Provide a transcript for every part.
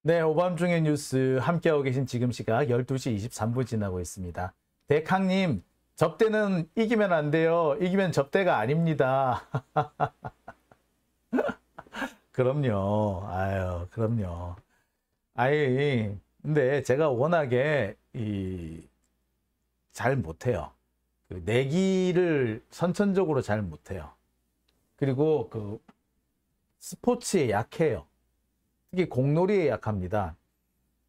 네, 오밤중의 뉴스 함께하고 계신 지금 시각 12시 23분 지나고 있습니다. 백항님, 접대는 이기면 안 돼요. 이기면 접대가 아닙니다. 그럼요. 아유, 그럼요. 아이, 근데 제가 워낙에 잘 못해요. 그 내기를 선천적으로 잘 못해요. 그리고 그 스포츠에 약해요. 특히 공놀이에 약합니다.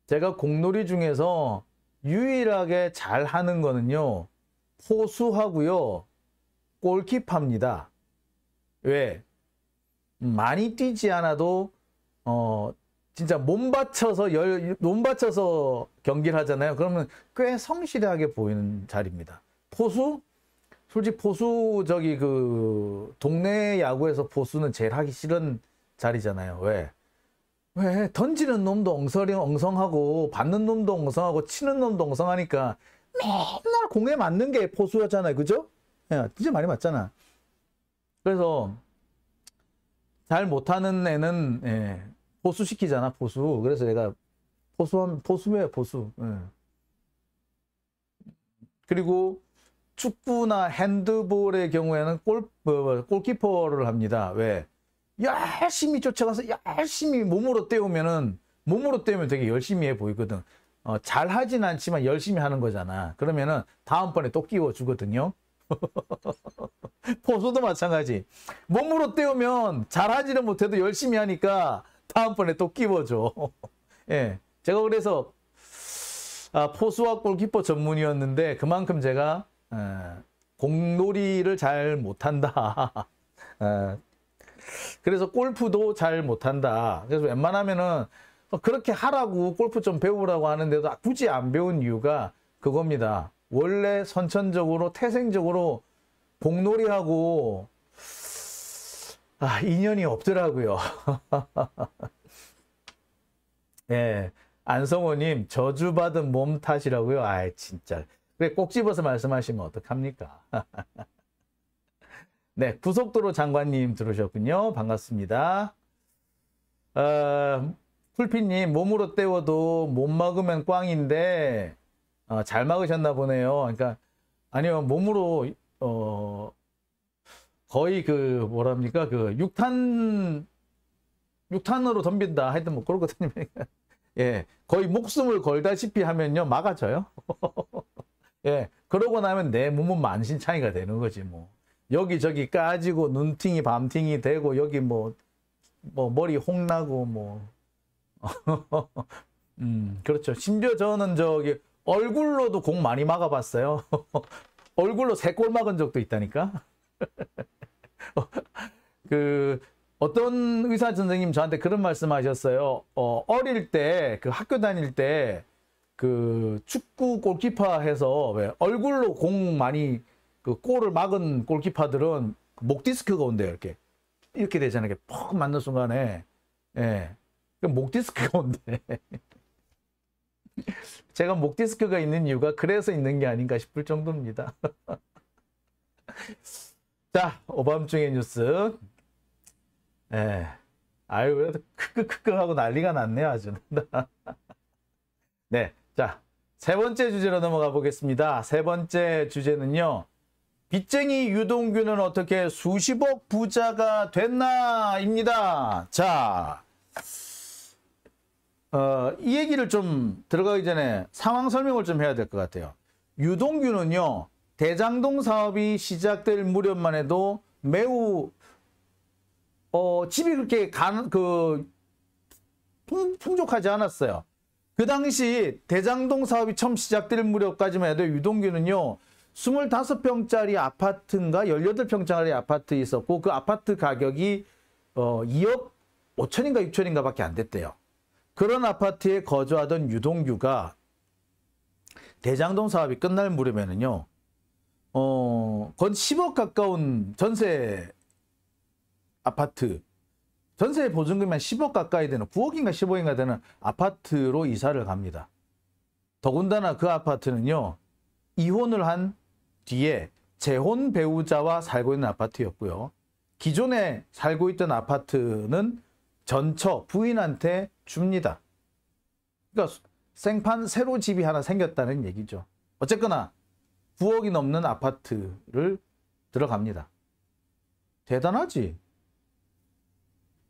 제가 공놀이 중에서 유일하게 잘 하는 거는요, 포수하고요, 골키퍼입니다. 왜? 많이 뛰지 않아도, 진짜 몸 바쳐서 경기를 하잖아요. 그러면 꽤 성실하게 보이는 자리입니다. 포수? 솔직히 포수, 동네 야구에서 포수는 제일 하기 싫은 자리잖아요. 왜 던지는 놈도 엉성하고 받는 놈도 엉성하고 치는 놈도 엉성하니까 맨날 공에 맞는 게 포수였잖아요. 그죠? 야, 진짜 많이 맞잖아. 그래서 잘 못하는 애는 포수 시키잖아. 포수. 그래서 내가 포수예요. 포수. 예. 그리고 축구나 핸드볼의 경우에는 골키퍼를 합니다. 왜? 열심히 쫓아가서 열심히 몸으로 때우면 되게 열심히 해 보이거든. 잘 하진 않지만 열심히 하는 거잖아. 그러면은 다음번에 또 끼워주거든요. 포수도 마찬가지. 몸으로 때우면 잘 하지는 못해도 열심히 하니까 다음번에 또 끼워줘. 예. 제가 그래서 포수와 골키퍼 전문이었는데 그만큼 제가 공놀이를 잘 못한다. 그래서 골프도 잘 못한다. 그래서 웬만하면은 그렇게 하라고 골프 좀 배우라고 하는데도 굳이 안 배운 이유가 그겁니다. 원래 선천적으로 태생적으로 공놀이하고 인연이 없더라고요. 예, 안성호님 저주받은 몸 탓이라고요. 아이 진짜. 그래 꼭 집어서 말씀하시면 어떡합니까? 네, 구속도로 장관님 들어오셨군요. 반갑습니다. 풀피님, 몸으로 때워도 못 막으면 꽝인데, 잘 막으셨나 보네요. 그러니까, 아니요, 몸으로, 거의 뭐랍니까, 육탄으로 덤빈다. 하여튼 뭐, 그렇거든요. 예, 거의 목숨을 걸다시피 하면요, 막아져요. 예, 그러고 나면 내 몸은 만신창이가 되는 거지, 뭐. 여기저기 까지고 눈팅이 밤팅이 되고 여기 뭐 머리 홍나고 뭐 그렇죠. 심지어 저는 얼굴로도 공 많이 막아봤어요. 얼굴로 3골 막은 적도 있다니까. 어떤 의사 선생님 저한테 그런 말씀하셨어요. 어릴 때 학교 다닐 때 축구 골키퍼 해서 왜 얼굴로 공 많이 골을 막은 골키퍼들은 목 디스크가 온대요. 이렇게 되잖아요. 퍽 맞는 순간에 목 디스크가 온대. 제가 목 디스크가 있는 이유가 그래서 있는 게 아닌가 싶을 정도입니다. 자, 오밤중의 뉴스. 아유, 그래도 크크크크 하고 난리가 났네요, 아주. 네, 자, 세 번째 주제로 넘어가 보겠습니다. 세 번째 주제는요. 빚쟁이 유동규는 어떻게 수십억 부자가 됐나입니다. 자, 이 얘기를 좀 들어가기 전에 상황 설명을 좀 해야 될 것 같아요. 유동규는요, 대장동 사업이 시작될 무렵만 해도 매우 집이 그렇게 풍족하지 않았어요. 그 당시 대장동 사업이 처음 시작될 무렵까지만 해도 유동규는요, 25평짜리 아파트인가 18평짜리 아파트 있었고 그 아파트 가격이 2억 5천인가 6천인가 밖에 안 됐대요. 그런 아파트에 거주하던 유동규가 대장동 사업이 끝날 무렵에는요. 건 10억 가까운 전세 아파트, 전세 보증금이 한 10억 가까이 되는 9억인가 15억인가 되는 아파트로 이사를 갑니다. 더군다나 그 아파트는요. 이혼을 한 뒤에 재혼 배우자와 살고 있는 아파트였고요. 기존에 살고 있던 아파트는 전처 부인한테 줍니다. 그러니까 생판 새로 집이 하나 생겼다는 얘기죠. 어쨌거나 9억이 넘는 아파트를 들어갑니다. 대단하지?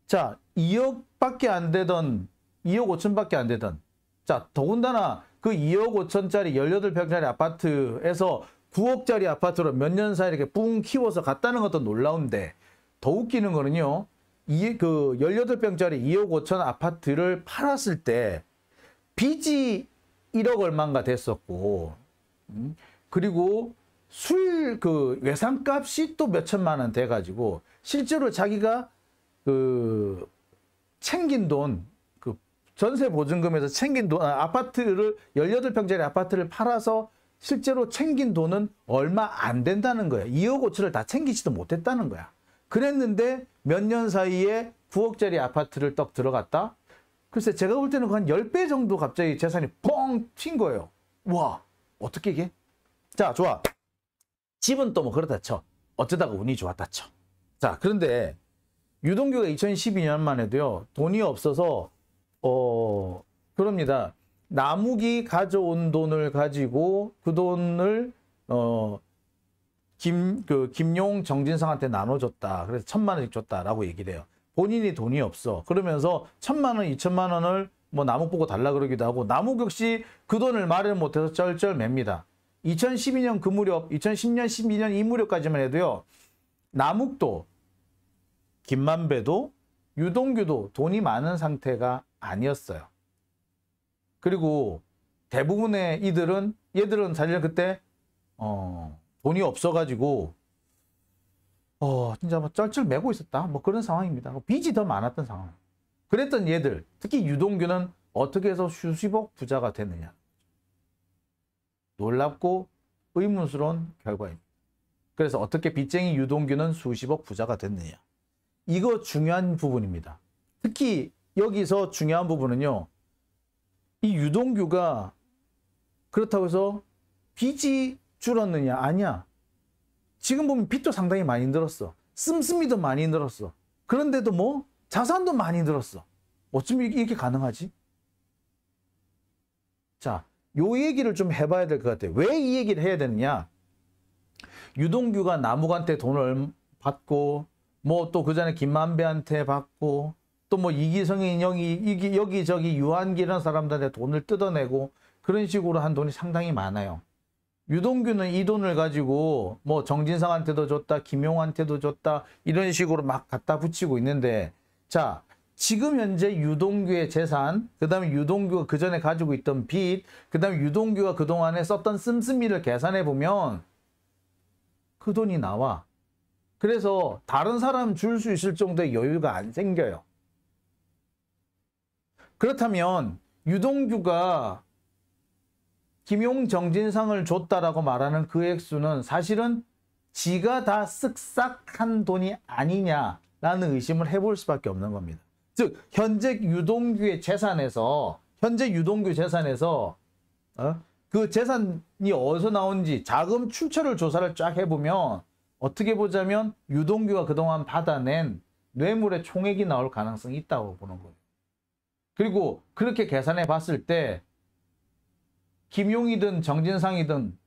자, 2억밖에 안 되던 2억 5천밖에 안 되던 자, 더군다나 그 2억 5천짜리 18평짜리 아파트에서 9억짜리 아파트로 몇 년 사이에 이렇게 뿡 키워서 갔다는 것도 놀라운데 더 웃기는 거는요. 그 18평짜리 2억 5천 아파트를 팔았을 때 빚이 1억 얼마인가 됐었고 그리고 그 외상값이 또 몇천만 원 돼가지고 실제로 자기가 그 챙긴 돈 그 전세 보증금에서 챙긴 돈 아파트를 18평짜리 아파트를 팔아서 실제로 챙긴 돈은 얼마 안 된다는 거야. 2억 5천을 다 챙기지도 못했다는 거야. 그랬는데 몇 년 사이에 9억짜리 아파트를 떡 들어갔다? 글쎄 제가 볼 때는 한 10배 정도 갑자기 재산이 뻥 튄 거예요. 와 어떻게 이게? 자 좋아. 집은 또 뭐 그렇다 쳐. 어쩌다가 운이 좋았다 쳐. 자 그런데 유동규가 2012년만 해도요. 돈이 없어서 그럽니다. 남욱이 가져온 돈을 가지고 그 돈을 김용 정진상한테 나눠줬다. 그래서 1,000만 원씩 줬다라고 얘기를 해요. 본인이 돈이 없어. 그러면서 1,000만 원, 2,000만 원을 뭐 남욱 보고 달라 그러기도 하고 남욱 역시 그 돈을 마련 못해서 쩔쩔맵니다. 2012년 그 무렵, 2010년, 12년 이 무렵까지만 해도요. 남욱도 김만배도 유동규도 돈이 많은 상태가 아니었어요. 그리고 대부분의 얘들은 사실 그때 돈이 없어가지고 진짜 뭐 쩔쩔 매고 있었다. 뭐 그런 상황입니다. 빚이 더 많았던 상황. 그랬던 얘들, 특히 유동규는 어떻게 해서 수십억 부자가 됐느냐. 놀랍고 의문스러운 결과입니다. 그래서 어떻게 빚쟁이 유동규는 수십억 부자가 됐느냐. 이거 중요한 부분입니다. 특히 여기서 중요한 부분은요. 이 유동규가 그렇다고 해서 빚이 줄었느냐? 아니야. 지금 보면 빚도 상당히 많이 늘었어. 씀씀이도 많이 늘었어. 그런데도 뭐 자산도 많이 늘었어. 어쩜 이렇게 가능하지? 자, 요 얘기를 좀 해봐야 될 것 같아요. 왜 이 얘기를 해야 되느냐? 유동규가 남욱한테 돈을 받고 뭐 또 그 전에 김만배한테 받고 또 뭐 이기성이 여기저기 유한기 이런 사람들한테 돈을 뜯어내고 그런 식으로 한 돈이 상당히 많아요. 유동규는 이 돈을 가지고 뭐 정진상한테도 줬다, 김용한테도 줬다 이런 식으로 막 갖다 붙이고 있는데 자 지금 현재 유동규의 재산, 그 다음에 유동규가 그 전에 가지고 있던 빚, 그 다음에 유동규가 그동안에 썼던 씀씀이를 계산해 보면 그 돈이 나와. 그래서 다른 사람 줄 수 있을 정도의 여유가 안 생겨요. 그렇다면 유동규가 김용 정진상을 줬다라고 말하는 그 액수는 사실은 지가 다 쓱싹한 돈이 아니냐라는 의심을 해볼 수밖에 없는 겁니다. 즉 현재 유동규 재산에서 그 재산이 어디서 나온지 자금 출처를 조사를 쫙 해보면 어떻게 보자면 유동규가 그동안 받아낸 뇌물의 총액이 나올 가능성이 있다고 보는 거예요. 그리고 그렇게 계산해 봤을 때 김용이든 정진상이든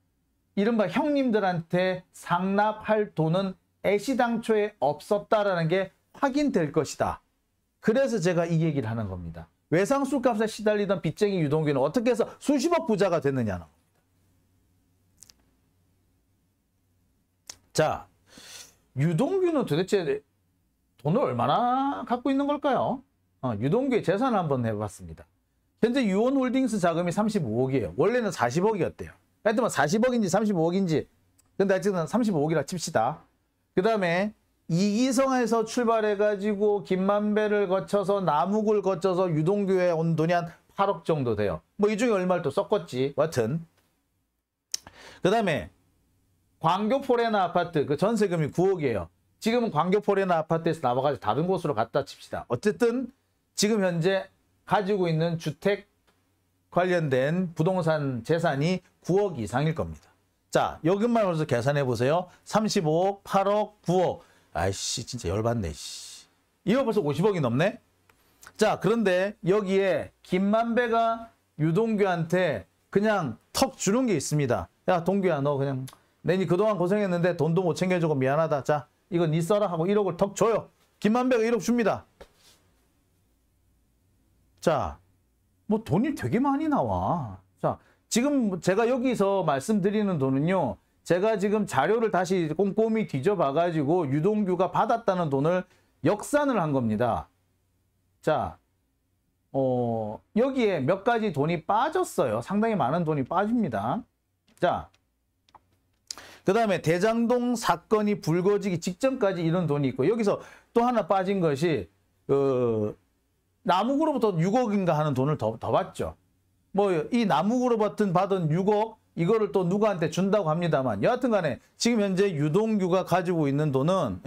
이른바 형님들한테 상납할 돈은 애시당초에 없었다라는 게 확인될 것이다. 그래서 제가 이 얘기를 하는 겁니다. 외상술값에 시달리던 빚쟁이 유동규는 어떻게 해서 수십억 부자가 됐느냐는 겁니다. 자, 유동규는 도대체 돈을 얼마나 갖고 있는 걸까요? 유동규의 재산을 한번 해봤습니다. 현재 유원홀딩스 자금이 35억이에요. 원래는 40억이었대요. 하여튼 뭐 40억인지 35억인지 근데 어쨌든 35억이라 칩시다. 그 다음에 이기성에서 출발해가지고 김만배를 거쳐서 남욱을 거쳐서 유동규에 온 돈이 한 8억 정도 돼요. 뭐 이 중에 얼마를 또 섞었지. 여튼 그 다음에 광교포레나 아파트 그 전세금이 9억이에요. 지금은 광교포레나 아파트에서 나와가지고 다른 곳으로 갖다 칩시다. 어쨌든 지금 현재 가지고 있는 주택 관련된 부동산 재산이 9억 이상일 겁니다. 자, 여기만 벌써 계산해 보세요. 35억, 8억, 9억. 아이씨, 진짜 열받네. 씨. 이거 벌써 50억이 넘네? 자, 그런데 여기에 김만배가 유동규한테 그냥 턱 주는 게 있습니다. 야, 동규야, 너 그냥 내니 그동안 고생했는데 돈도 못 챙겨주고 미안하다. 자, 이거 니 써라 하고 1억을 턱 줘요. 김만배가 1억 줍니다. 자, 뭐 돈이 되게 많이 나와. 자, 지금 제가 여기서 말씀드리는 돈은요, 제가 지금 자료를 다시 꼼꼼히 뒤져봐가지고 유동규가 받았다는 돈을 역산을 한 겁니다. 자, 여기에 몇 가지 돈이 빠졌어요. 상당히 많은 돈이 빠집니다. 자, 그 다음에 대장동 사건이 불거지기 직전까지 이런 돈이 있고, 여기서 또 하나 빠진 것이 나무그로부터 6억인가 하는 돈을 더 받죠. 뭐 이 나무그로부터 받은 6억 이거를 또 누구한테 준다고 합니다만, 여하튼 간에 지금 현재 유동규가 가지고 있는 돈은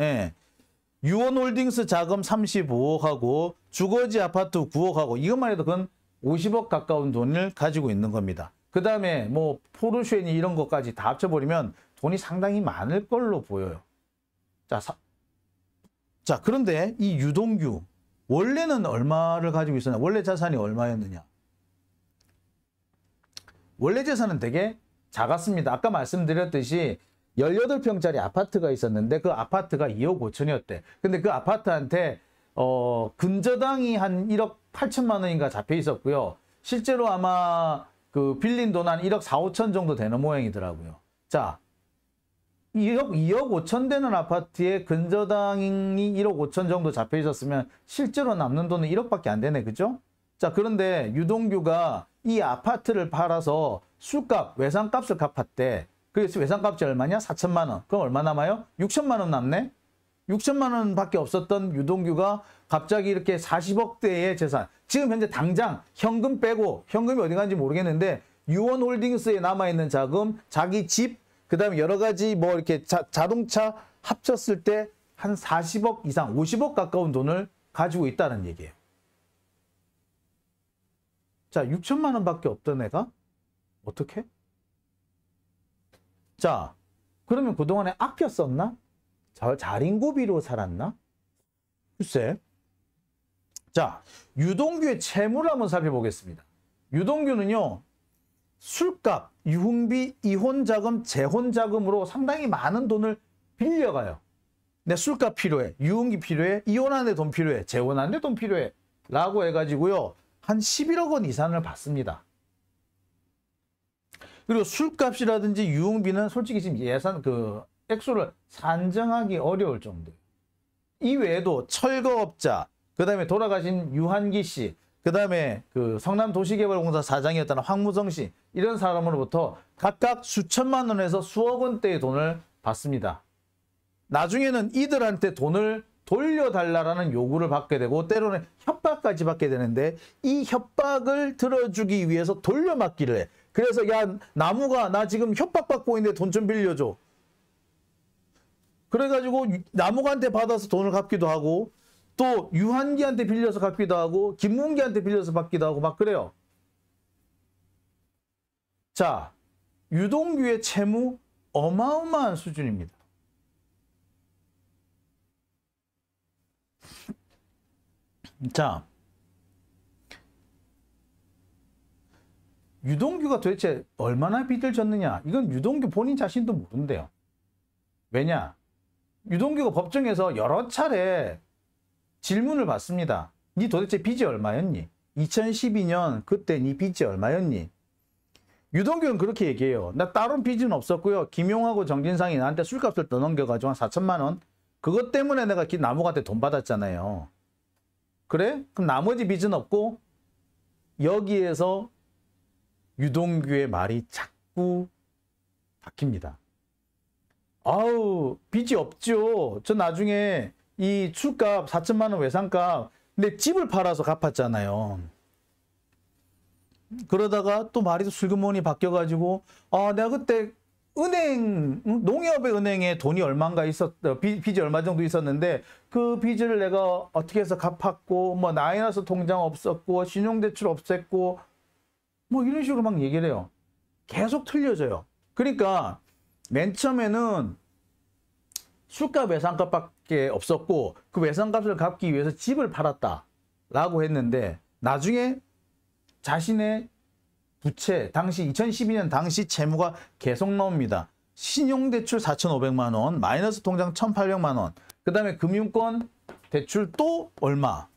유원홀딩스 자금 35억하고 주거지 아파트 9억하고 이것만 해도 그건 50억 가까운 돈을 가지고 있는 겁니다. 그 다음에 뭐 포르쉐니 이런 것까지 다 합쳐버리면 돈이 상당히 많을 걸로 보여요. 자, 그런데 이 유동규 원래는 얼마를 가지고 있었냐? 원래 자산이 얼마였느냐? 원래 재산은 되게 작았습니다. 아까 말씀드렸듯이 18평짜리 아파트가 있었는데 그 아파트가 2억 5천이었대. 근데 그 아파트한테 근저당이 한 1억 8천만 원인가 잡혀 있었고요. 실제로 아마 그 빌린 돈 한 1억 4, 5천 정도 되는 모양이더라고요. 자, 2억 5천 되는 아파트에 근저당이 1억 5천 정도 잡혀 있었으면 실제로 남는 돈은 1억밖에 안 되네. 그죠? 자, 그런데 유동규가 이 아파트를 팔아서 술값, 외상값을 갚았대. 그래서 외상값이 얼마냐? 4천만 원. 그럼 얼마 남아요? 6천만 원 남네? 6천만 원밖에 없었던 유동규가 갑자기 이렇게 40억대의 재산. 지금 현재 당장 현금 빼고, 현금이 어디 갔는지 모르겠는데 유원홀딩스에 남아있는 자금, 자기 집, 그 다음에 여러 가지 뭐 이렇게 자동차 합쳤을 때 한 40억 이상, 50억 가까운 돈을 가지고 있다는 얘기예요. 자, 6천만 원밖에 없던 애가 어떻게? 자, 그러면 그동안에 아껴 썼나? 자린고비로 살았나? 글쎄. 자, 유동규의 채무를 한번 살펴보겠습니다. 유동규는요, 술값, 유흥비, 이혼자금, 재혼자금으로 상당히 많은 돈을 빌려가요. 내 술값 필요해, 유흥비 필요해, 이혼하는데 돈 필요해, 재혼하는데 돈 필요해 라고 해가지고요, 한 11억 원 이상을 받습니다. 그리고 술값이라든지 유흥비는 솔직히 지금 예산 액수를 산정하기 어려울 정도예요. 이 외에도 철거업자, 그 다음에 돌아가신 유한기 씨, 그 다음에 그 성남도시개발공사 사장이었던 황무성 씨, 이런 사람으로부터 각각 수천만 원에서 수억 원대의 돈을 받습니다. 나중에는 이들한테 돈을 돌려달라는 요구를 받게 되고 때로는 협박까지 받게 되는데 이 협박을 들어주기 위해서 돌려막기를 해. 그래서 야, 나무가 나 지금 협박받고 있는데 돈 좀 빌려줘. 그래가지고 나무가한테 받아서 돈을 갚기도 하고 또 유한기한테 빌려서 갚기도 하고 김문기한테 빌려서 받기도 하고 막 그래요. 자, 유동규의 채무 어마어마한 수준입니다. 자, 유동규가 도대체 얼마나 빚을 졌느냐? 이건 유동규 본인 자신도 모른대요. 왜냐? 유동규가 법정에서 여러 차례 질문을 받습니다. 니 도대체 빚이 얼마였니? 2012년 그때 니 빚이 얼마였니? 유동규는 그렇게 얘기해요. 나 다른 빚은 없었고요. 김용하고 정진상이 나한테 술값을 더 넘겨가지고 한 4천만 원? 그것 때문에 내가 나무한테 돈 받았잖아요. 그래? 그럼 나머지 빚은 없고 여기에서 유동규의 말이 자꾸 바뀝니다. 아우, 빚이 없죠. 저 나중에 이 술값 4천만 원 외상값 내 집을 팔아서 갚았잖아요. 그러다가 또 말이 슬그머니 바뀌어가지고 내가 그때 은행, 농협의 은행에 돈이 얼마인가 빚이 얼마 정도 있었는데 그 빚을 내가 어떻게 해서 갚았고 뭐 마이너스 통장 없었고 신용대출 없앴고 뭐 이런 식으로 막 얘기를 해요. 계속 틀려져요. 그러니까 맨 처음에는 술값 외상값밖에 없었고 그 외상값을 갚기 위해서 집을 팔았다라고 했는데 나중에 자신의 부채, 당시 2012년 당시 채무가 계속 나옵니다. 신용대출 4,500만 원, 마이너스 통장 1,800만 원, 그 다음에 금융권 대출 또 얼마?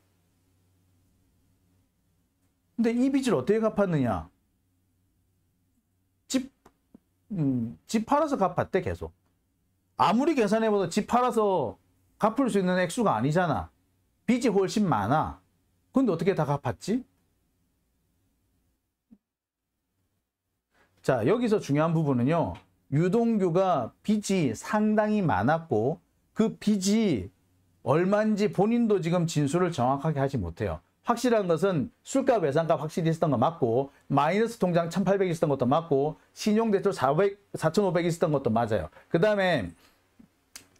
근데 이 빚을 어떻게 갚았느냐? 집 팔아서 갚았대, 계속. 아무리 계산해봐도 집 팔아서 갚을 수 있는 액수가 아니잖아. 빚이 훨씬 많아. 근데 어떻게 다 갚았지? 자, 여기서 중요한 부분은요. 유동규가 빚이 상당히 많았고 그 빚이 얼마인지 본인도 지금 진술을 정확하게 하지 못해요. 확실한 것은 술값, 외상값 확실히 있었던 거 맞고 마이너스 통장 1,800 있었던 것도 맞고 신용대출 4,500 있었던 것도 맞아요. 그 다음에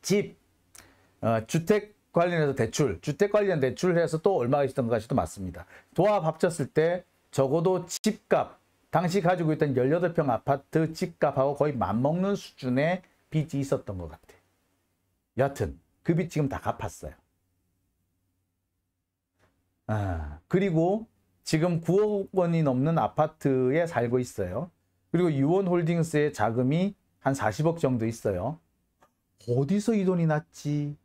주택 관련해서 대출, 주택 관련 대출해서 또 얼마가 있었던 것까지도 맞습니다. 도합 합쳤을 때 적어도 집값, 당시 가지고 있던 18평 아파트 집값하고 거의 맞먹는 수준의 빚이 있었던 것 같아요. 여하튼 그 빚 지금 다 갚았어요. 그리고 지금 9억 원이 넘는 아파트에 살고 있어요. 그리고 유원홀딩스의 자금이 한 40억 정도 있어요. 어디서 이 돈이 났지?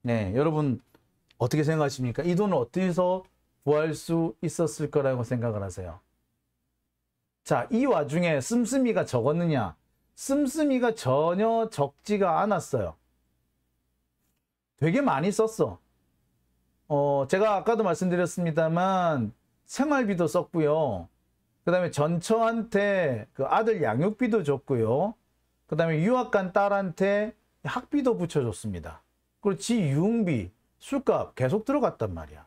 네, 여러분 어떻게 생각하십니까? 이 돈을 어디서 구할 수 있었을 거라고 생각을 하세요? 자, 이 와중에 씀씀이가 적었느냐? 씀씀이가 전혀 적지가 않았어요. 되게 많이 썼어. 제가 아까도 말씀드렸습니다만 생활비도 썼고요. 그 다음에 전처한테 그 아들 양육비도 줬고요. 그 다음에 유학 간 딸한테 학비도 붙여줬습니다. 그리고 지 유흥비, 술값 계속 들어갔단 말이야.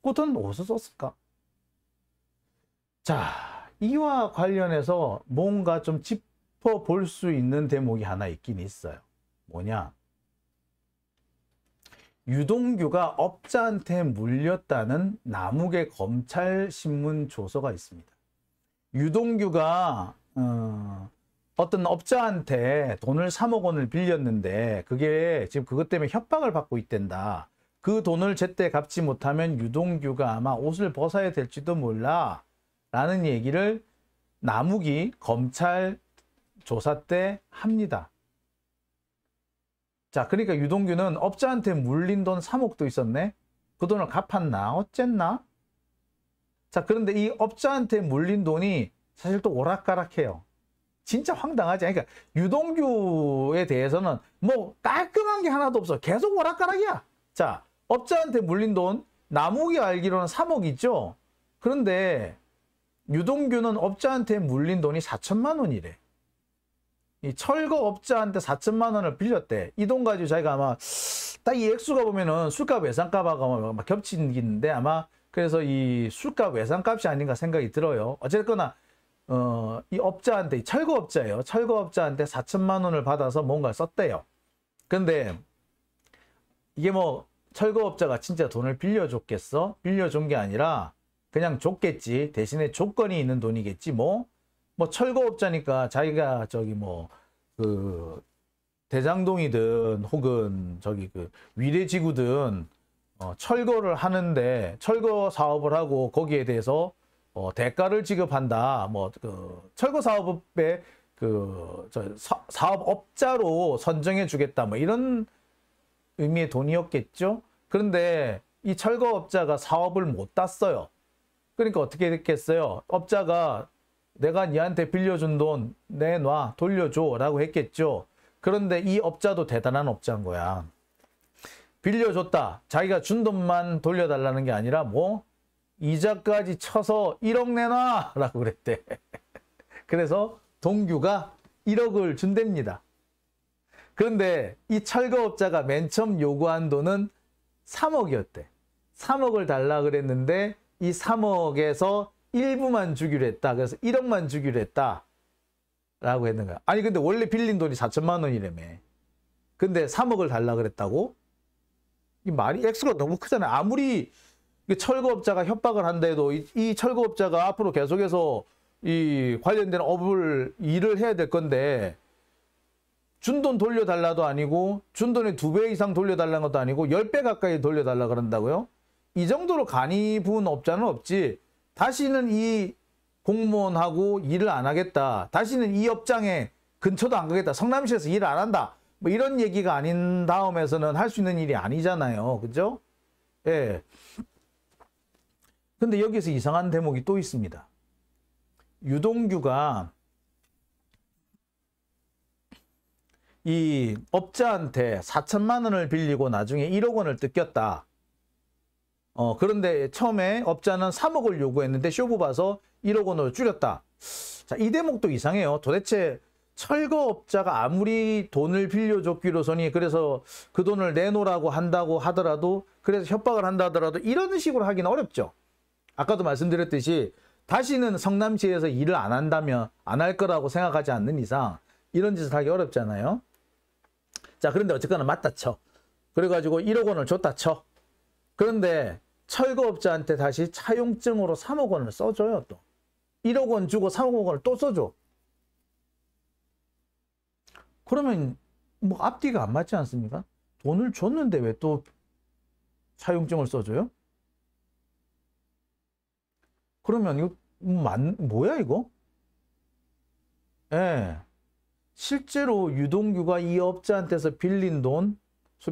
그 돈 어디서 썼을까? 자, 이와 관련해서 뭔가 좀 짚어볼 수 있는 대목이 하나 있긴 있어요. 뭐냐? 유동규가 업자한테 물렸다는 남욱의 검찰 신문 조서가 있습니다. 유동규가 어떤 업자한테 돈을 3억 원을 빌렸는데 그게 지금 그것 때문에 협박을 받고 있댄다. 그 돈을 제때 갚지 못하면 유동규가 아마 옷을 벗어야 될지도 몰라 라는 얘기를 남욱이 검찰 조사 때 합니다. 자, 그러니까 유동규는 업자한테 물린 돈 3억도 있었네. 그 돈을 갚았나? 어쨌나? 자, 그런데 이 업자한테 물린 돈이 사실 또 오락가락해요. 진짜 황당하지. 그러니까 유동규에 대해서는 뭐 깔끔한 게 하나도 없어. 계속 오락가락이야. 자, 업자한테 물린 돈 남욱이 알기로는 3억 있죠. 그런데 유동규는 업자한테 물린 돈이 4천만 원이래. 이 철거업자한테 4천만 원을 빌렸대. 이 돈 가지고 자기가 아마 딱 이 액수가 보면은 술값 외상값하고 막 겹치는데 아마 그래서 이 술값 외상값이 아닌가 생각이 들어요. 어쨌거나 이 업자한테, 철거업자예요. 철거업자한테 4천만 원을 받아서 뭔가 썼대요. 근데 이게 뭐 철거업자가 진짜 돈을 빌려줬겠어? 빌려준 게 아니라 그냥 줬겠지. 대신에 조건이 있는 돈이겠지. 뭐 철거업자니까 자기가 저기 그 대장동이든 혹은 저기 그 위례지구든 철거를 하는데 철거 사업을 하고 거기에 대해서 대가를 지급한다. 그 철거 사업의 그 사업업자로 선정해 주겠다. 뭐 이런 의미의 돈이었겠죠. 그런데 이 철거업자가 사업을 못 땄어요. 그러니까 어떻게 됐겠어요? 업자가 내가 니한테 빌려준 돈 내놔, 돌려줘 라고 했겠죠. 그런데 이 업자도 대단한 업자인 거야. 빌려줬다. 자기가 준 돈만 돌려달라는 게 아니라 뭐 이자까지 쳐서 1억 내놔 라고 그랬대. 그래서 동규가 1억을 준답니다. 그런데 이 철거업자가 맨 처음 요구한 돈은 3억이었대. 3억을 달라 그랬는데 이 3억에서 일부만 주기로 했다. 그래서 1억만 주기로 했다. 라고 했는 거야. 아니 근데 원래 빌린 돈이 4천만 원이라며. 근데 3억을 달라 그랬다고? 이 말이 액수가 너무 크잖아요. 아무리 철거업자가 협박을 한데도 이 철거업자가 앞으로 계속해서 이 관련된 일을 해야 될 건데 준 돈 돌려달라도 아니고 준 돈의 2배 이상 돌려달라는 것도 아니고 10배 가까이 돌려달라 그런다고요? 이 정도로 간이 부은 업자는 없지. 다시는 이 공무원하고 일을 안 하겠다. 다시는 이 업장에 근처도 안 가겠다. 성남시에서 일을 안 한다. 뭐 이런 얘기가 아닌 다음에서는 할 수 있는 일이 아니잖아요. 그죠? 예. 근데 여기서 이상한 대목이 또 있습니다. 유동규가 이 업자한테 4천만 원을 빌리고 나중에 1억 원을 뜯겼다. 그런데 처음에 업자는 3억을 요구했는데 쇼부 봐서 1억 원으로 줄였다. 자, 이 대목도 이상해요. 도대체 철거업자가 아무리 돈을 빌려줬기로서니 그래서 그 돈을 내놓으라고 한다고 하더라도 그래서 협박을 한다 하더라도 이런 식으로 하기는 어렵죠. 아까도 말씀드렸듯이 다시는 성남시에서 일을 안 한다면 안 할 거라고 생각하지 않는 이상 이런 짓을 하기 어렵잖아요. 자, 그런데 어쨌거나 맞다 쳐. 그래가지고 1억 원을 줬다 쳐. 그런데 철거업자한테 다시 차용증으로 3억 원을 써줘요. 또 1억 원 주고 3억 원을 또 써줘. 그러면 뭐 앞뒤가 안 맞지 않습니까? 돈을 줬는데 왜 또 차용증을 써줘요? 그러면 이거 뭐야 이거? 예. 실제로 유동규가 이 업자한테서 빌린 돈,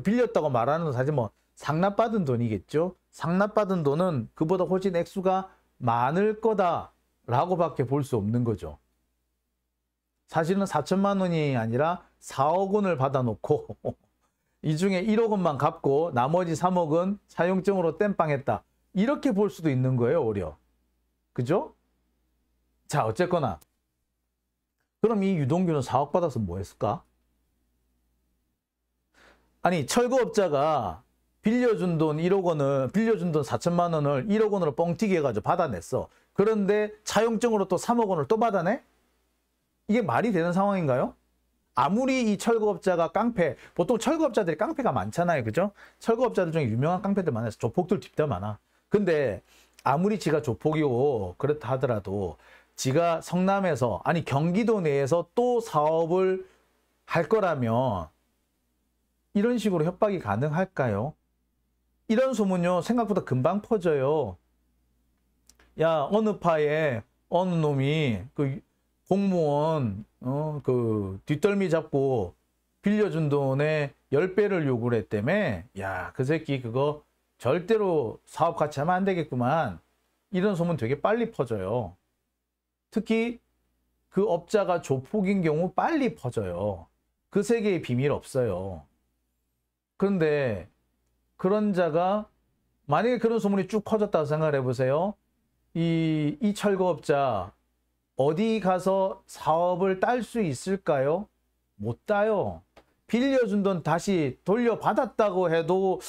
빌렸다고 말하는 건 사실 뭐 상납받은 돈이겠죠. 상납받은 돈은 그보다 훨씬 액수가 많을 거다라고밖에 볼 수 없는 거죠. 사실은 4천만 원이 아니라 4억 원을 받아놓고 이 중에 1억 원만 갚고 나머지 3억은 차용증으로 땜빵했다. 이렇게 볼 수도 있는 거예요, 오히려. 그죠? 자, 어쨌거나 그럼 이 유동규는 4억 받아서 뭐 했을까? 아니, 철거업자가 빌려준 돈 1억 원을, 빌려준 돈 4천만 원을 1억 원으로 뻥튀기 해가지고 받아냈어. 그런데 차용증으로 또 3억 원을 또 받아내? 이게 말이 되는 상황인가요? 아무리 이 철거업자가 깡패, 보통 철거업자들이 깡패가 많잖아요. 그죠? 철거업자들 중에 유명한 깡패들 많아요. 조폭들 뒷다 많아. 근데 아무리 지가 조폭이고 그렇다 하더라도 지가 성남에서, 아니 경기도 내에서 또 사업을 할 거라면 이런 식으로 협박이 가능할까요? 이런 소문요 생각보다 금방 퍼져요. 야, 어느 파에 어느 놈이 그 공무원 그 뒷덜미 잡고 빌려준 돈에 10배를 요구를 했다며. 야, 그 새끼 그거 절대로 사업 같이 하면 안 되겠구만. 이런 소문 되게 빨리 퍼져요. 특히 그 업자가 조폭인 경우 빨리 퍼져요. 그 세계의 비밀 없어요. 그런데 그런 자가 만약에 그런 소문이 쭉 퍼졌다고 생각을 해보세요. 이 철거업자 어디 가서 사업을 딸 수 있을까요? 못 따요. 빌려준 돈 다시 돌려받았다고 해도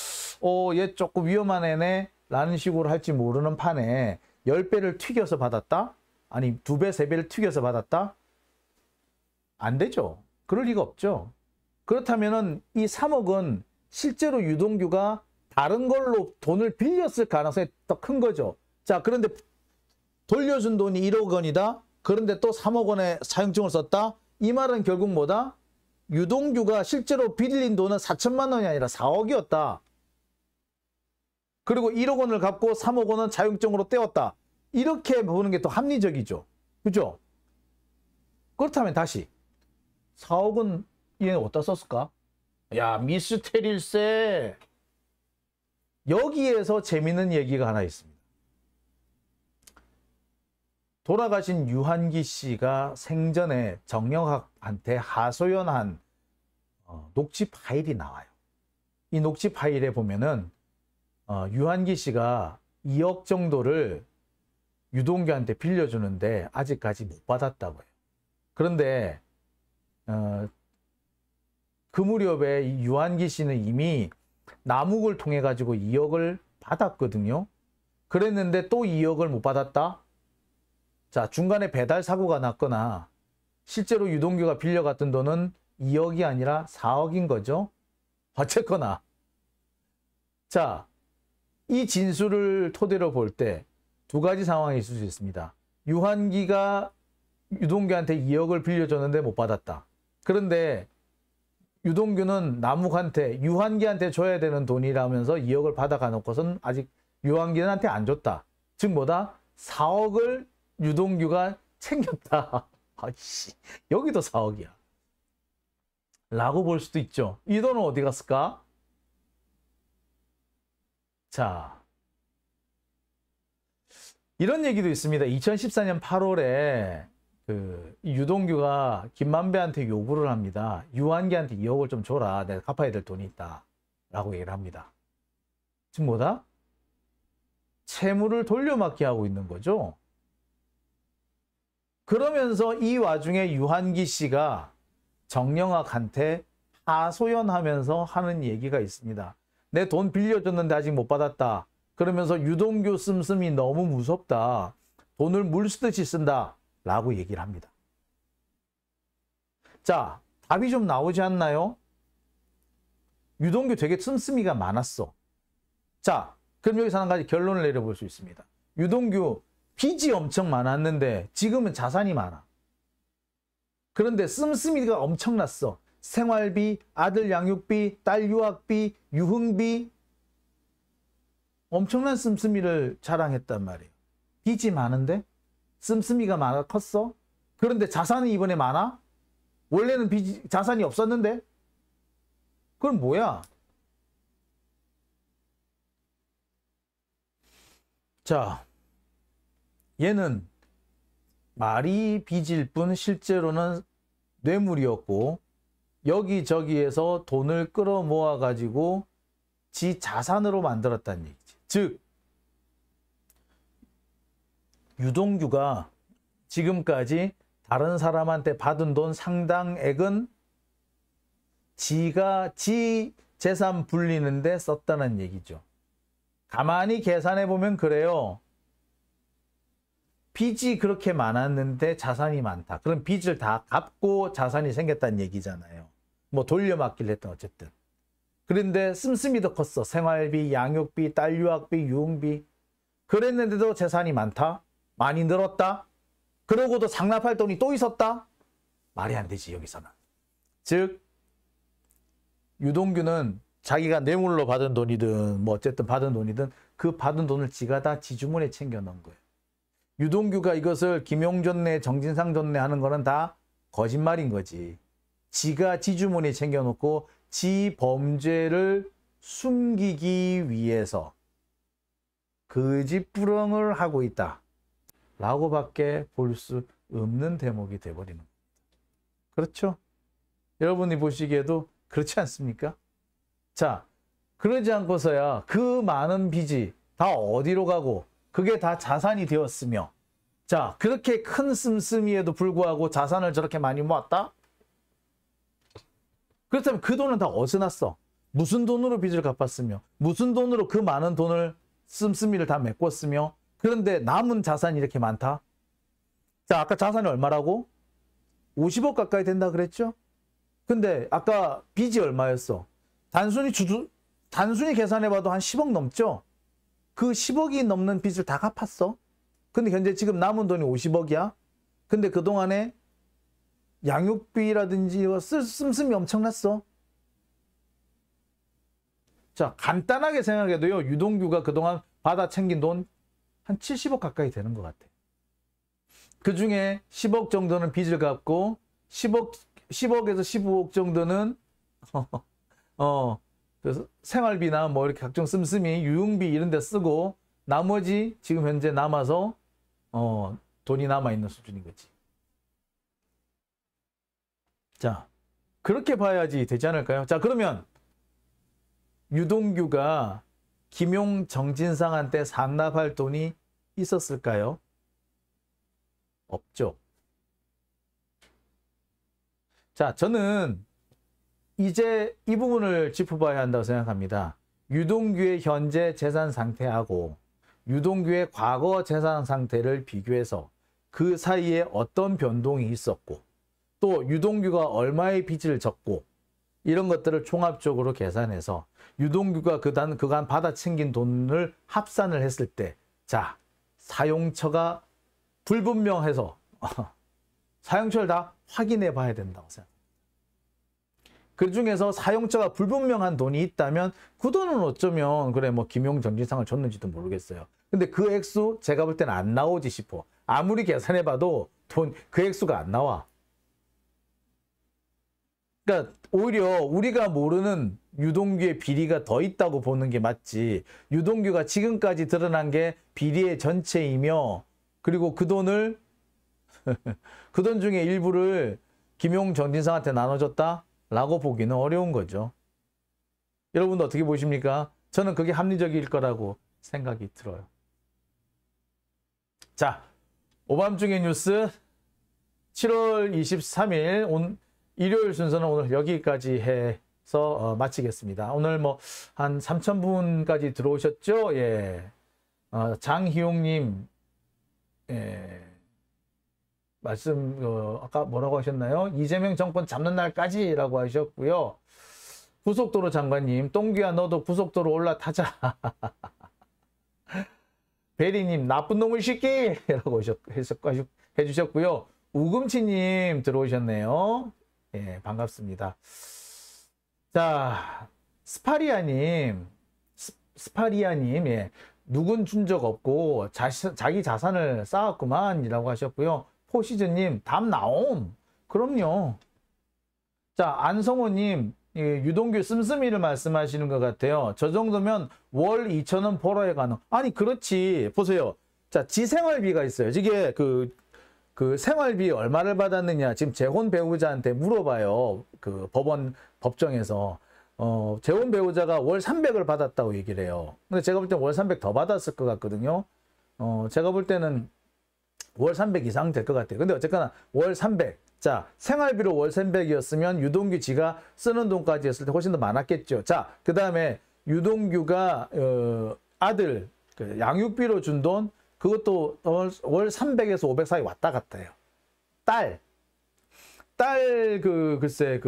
얘 조금 위험한 애네 라는 식으로 할지 모르는 판에 10배를 튀겨서 받았다? 아니 2배, 3배를 튀겨서 받았다? 안 되죠. 그럴 리가 없죠. 그렇다면 이 3억은 실제로 유동규가 다른 걸로 돈을 빌렸을 가능성이 더 큰 거죠. 자, 그런데 돌려준 돈이 1억 원이다? 그런데 또 3억 원의 차용증을 썼다? 이 말은 결국 뭐다? 유동규가 실제로 빌린 돈은 4천만 원이 아니라 4억이었다. 그리고 1억 원을 갚고 3억 원은 차용증으로 떼었다. 이렇게 보는 게 더 합리적이죠. 그죠? 그렇다면 다시 4억은 얘는 어디다 썼을까? 야, 미스테리일세. 여기에서 재밌는 얘기가 하나 있습니다. 돌아가신 유한기 씨가 생전에 정영학한테 하소연한 녹취 파일이 나와요. 이 녹취 파일에 보면은 유한기 씨가 2억 정도를 유동규한테 빌려주는데 아직까지 못 받았다고 해요. 그런데 그 무렵에 유한기 씨는 이미 남욱을 통해 가지고 2억을 받았거든요. 그랬는데 또 2억을 못 받았다? 자, 중간에 배달 사고가 났거나 실제로 유동규가 빌려갔던 돈은 2억이 아니라 4억인 거죠. 어쨌거나 자, 이 진술을 토대로 볼 때 두 가지 상황이 있을 수 있습니다. 유한기가 유동규한테 2억을 빌려줬는데 못 받았다. 그런데 유동규는 남욱한테 유한기한테 줘야 되는 돈이라면서 2억을 받아가 놓고선 아직 유한기한테 안 줬다. 즉 뭐다? 4억을 유동규가 챙겼다. 아이씨, 여기도 4억이야. 라고 볼 수도 있죠. 이 돈은 어디 갔을까? 자, 이런 얘기도 있습니다. 2014년 8월에 유동규가 김만배한테 요구를 합니다. 유한기한테 2억을 좀 줘라. 내가 갚아야 될 돈이 있다. 라고 얘기를 합니다. 지금 뭐다? 채무를 돌려막기 하고 있는 거죠. 그러면서 이 와중에 유한기 씨가 정영학한테 하소연하면서 하는 얘기가 있습니다. 내 돈 빌려줬는데 아직 못 받았다. 그러면서 유동규 씀씀이 너무 무섭다. 돈을 물 쓰듯이 쓴다. 라고 얘기를 합니다. 자, 답이 좀 나오지 않나요? 유동규 되게 씀씀이가 많았어. 자, 그럼 여기서 한 가지 결론을 내려볼 수 있습니다. 유동규 빚이 엄청 많았는데 지금은 자산이 많아. 그런데 씀씀이가 엄청났어. 생활비, 아들 양육비, 딸 유학비, 유흥비. 엄청난 씀씀이를 자랑했단 말이에요. 빚이 많은데 씀씀이가 많아 컸어? 그런데 자산이 이번에 많아? 원래는 자산이 없었는데? 그럼 뭐야? 자, 얘는 말이 빚일 뿐 실제로는 뇌물이었고 여기저기에서 돈을 끌어모아 가지고 지 자산으로 만들었다는 얘기지. 즉 유동규가 지금까지 다른 사람한테 받은 돈 상당액은 지가 지 재산 불리는데 썼다는 얘기죠. 가만히 계산해 보면 그래요. 빚이 그렇게 많았는데 자산이 많다. 그럼 빚을 다 갚고 자산이 생겼다는 얘기잖아요. 뭐 돌려막기를 했던 어쨌든. 그런데 씀씀이 더 컸어. 생활비, 양육비, 딸 유학비, 유흥비. 그랬는데도 재산이 많다? 많이 늘었다? 그러고도 상납할 돈이 또 있었다? 말이 안 되지 여기서는. 즉 유동규는 자기가 뇌물로 받은 돈이든 뭐 어쨌든 받은 돈이든 그 받은 돈을 지가 다 지주문에 챙겨 넣은 거예요. 유동규가 이것을 김용전내, 정진상 전내 하는 거는 다 거짓말인 거지. 지가 지주문에 챙겨놓고 지 범죄를 숨기기 위해서 거짓부렁을 하고 있다. 라고밖에 볼 수 없는 대목이 돼버리는 겁니다. 그렇죠? 여러분이 보시기에도 그렇지 않습니까? 자, 그러지 않고서야 그 많은 빚이 다 어디로 가고 그게 다 자산이 되었으며 자, 그렇게 큰 씀씀이에도 불구하고 자산을 저렇게 많이 모았다? 그렇다면 그 돈은 다 어디서 났어? 무슨 돈으로 빚을 갚았으며 무슨 돈으로 그 많은 돈을 씀씀이를 다 메꿨으며 그런데 남은 자산이 이렇게 많다? 자, 아까 자산이 얼마라고? 50억 가까이 된다 그랬죠? 근데 아까 빚이 얼마였어? 단순히 계산해봐도 한 10억 넘죠? 그 10억이 넘는 빚을 다 갚았어. 근데 현재 지금 남은 돈이 50억이야. 근데 그동안에 양육비라든지 씀씀이 엄청났어. 자, 간단하게 생각해도요. 유동규가 그동안 받아 챙긴 돈 한 70억 가까이 되는 것 같아. 그중에 10억 정도는 빚을 갚고 10억에서 15억 정도는 그래서 생활비나 뭐 이렇게 각종 씀씀이 유흥비 이런 데 쓰고 나머지 지금 현재 남아서 돈이 남아 있는 수준인 거지. 자, 그렇게 봐야지 되지 않을까요? 자, 그러면 유동규가 김용 정진상한테 상납할 돈이 있었을까요? 없죠. 자, 저는 이제 이 부분을 짚어봐야 한다고 생각합니다. 유동규의 현재 재산 상태하고 유동규의 과거 재산 상태를 비교해서 그 사이에 어떤 변동이 있었고 또 유동규가 얼마의 빚을 졌고 이런 것들을 종합적으로 계산해서 유동규가 그간 받아 챙긴 돈을 합산을 했을 때 자, 사용처가 불분명해서 사용처를 다 확인해 봐야 된다고 생각합니다. 그 중에서 사용처가 불분명한 돈이 있다면 그 돈은 어쩌면 그래 뭐 김용 정진상을 줬는지도 모르겠어요. 근데 그 액수 제가 볼 때는 안 나오지 싶어. 아무리 계산해봐도 그 액수가 안 나와. 그러니까 오히려 우리가 모르는 유동규의 비리가 더 있다고 보는 게 맞지. 유동규가 지금까지 드러난 게 비리의 전체이며, 그리고 그 돈을 그 돈 중에 일부를 김용 정진상한테 나눠줬다라고 보기는 어려운 거죠. 여러분도 어떻게 보십니까? 저는 그게 합리적일 거라고 생각이 들어요. 자, 오밤중의 뉴스 7월 23일 일요일 순서는 오늘 여기까지 해서 마치겠습니다. 오늘 뭐 한 3,000분까지 들어오셨죠? 예. 장희용님, 예. 말씀, 아까 뭐라고 하셨나요? 이재명 정권 잡는 날까지라고 하셨고요. 고속도로 장관님, 똥귀야 너도 고속도로 올라타자. 베리님, 나쁜 놈의 새끼라고 해주셨고요. 우금치님 들어오셨네요. 예, 반갑습니다. 자, 스파리아님, 예, 누군 준 적 없고 자기 자산을 쌓았구만이라고 하셨고요. 포시즈님, 답 나옴. 그럼요. 자, 안성호님, 유동규 씀씀이를 말씀하시는 것 같아요. 저 정도면 월 2,000원 벌어야 가능. 아니, 그렇지. 보세요. 자, 지생활비가 있어요. 이게 그 생활비 얼마를 받았느냐. 지금 재혼 배우자한테 물어봐요. 그 법정에서. 재혼 배우자가 월 300을 받았다고 얘기를 해요. 근데 제가 볼 때는 월 300 더 받았을 것 같거든요. 제가 볼 때는 월 300 이상 될 것 같아요. 근데 어쨌거나 월 300. 자, 생활비로 월 300이었으면 유동규 지가 쓰는 돈까지 했을 때 훨씬 더 많았겠죠. 자, 그 다음에 유동규가 아들 양육비로 준 돈, 그것도 월 300에서 500 사이 왔다 갔다 해요. 딸 글쎄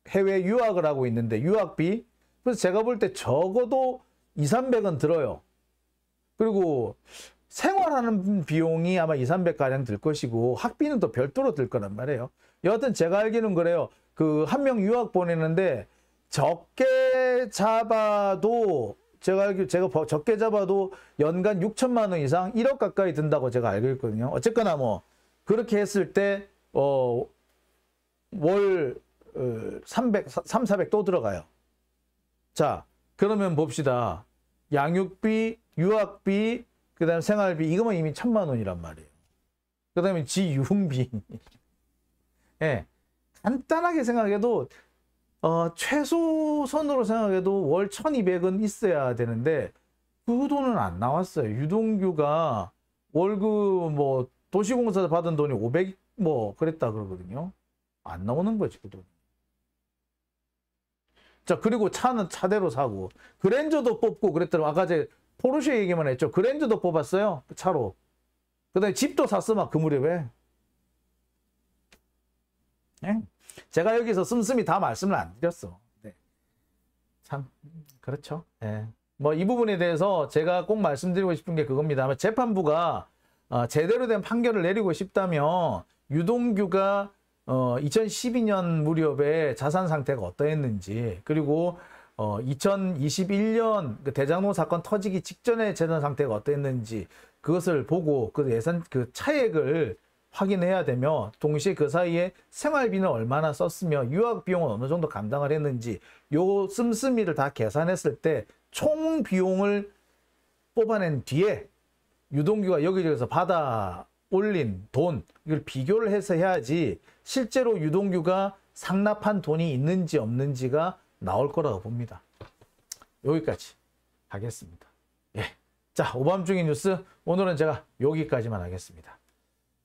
해외 유학을 하고 있는데 유학비, 그래서 제가 볼 때 적어도 200~300은 들어요. 그리고 생활하는 비용이 아마 200~300가량 들 것이고 학비는 또 별도로 들 거란 말이에요. 여하튼 제가 알기는 그래요. 그 한 명 유학 보내는데 적게 잡아도 제가 적게 잡아도 연간 6천만 원 이상 1억 가까이 든다고 제가 알고 있거든요. 어쨌거나 뭐 그렇게 했을 때 월 300 또 들어가요. 자, 그러면 봅시다. 양육비, 유학비, 그 다음에 생활비, 이거만 이미 1,000만 원이란 말이에요. 그 다음에 지유흥비. 예, 간단하게 생각해도 최소선으로 생각해도 월 1,200은 있어야 되는데 그 돈은 안 나왔어요. 유동규가 월급 뭐 도시공사에서 받은 돈이 500 뭐 그랬다 그러거든요. 안 나오는 거지 그 돈. 자, 그리고 차는 차대로 사고 그랜저도 뽑고 그랬더니 아까 제 포르쉐 얘기만 했죠. 그랜저도 뽑았어요. 차로. 그 다음에 집도 샀어 막 그 무렵에. 네? 제가 여기서 씀씀이 다 말씀을 안 드렸어. 네. 참 그렇죠. 네. 뭐 이 부분에 대해서 제가 꼭 말씀드리고 싶은 게 그겁니다. 재판부가 제대로 된 판결을 내리고 싶다면 유동규가 2012년 무렵에 자산 상태가 어떠했는지, 그리고 2021년 그 대장동 사건 터지기 직전에 재산 상태가 어떠했는지 그것을 보고 그 차액을 확인해야 되며, 동시에 그 사이에 생활비는 얼마나 썼으며 유학 비용은 어느 정도 감당을 했는지 요 씀씀이를 다 계산했을 때 총 비용을 뽑아낸 뒤에 유동규가 여기저기서 받아 올린 돈, 이걸 비교를 해서 해야지 실제로 유동규가 상납한 돈이 있는지 없는지가 나올 거라고 봅니다. 여기까지 하겠습니다. 예. 자, 오밤중의 뉴스 오늘은 제가 여기까지만 하겠습니다.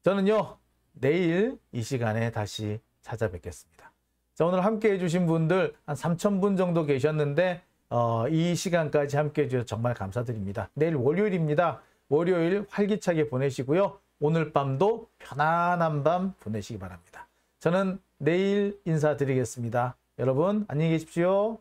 저는요, 내일 이 시간에 다시 찾아뵙겠습니다. 자, 오늘 함께 해주신 분들 한 3,000분 정도 계셨는데 이 시간까지 함께 해주셔서 정말 감사드립니다. 내일 월요일입니다. 월요일 활기차게 보내시고요. 오늘 밤도 편안한 밤 보내시기 바랍니다. 저는 내일 인사드리겠습니다. 여러분 안녕히 계십시오.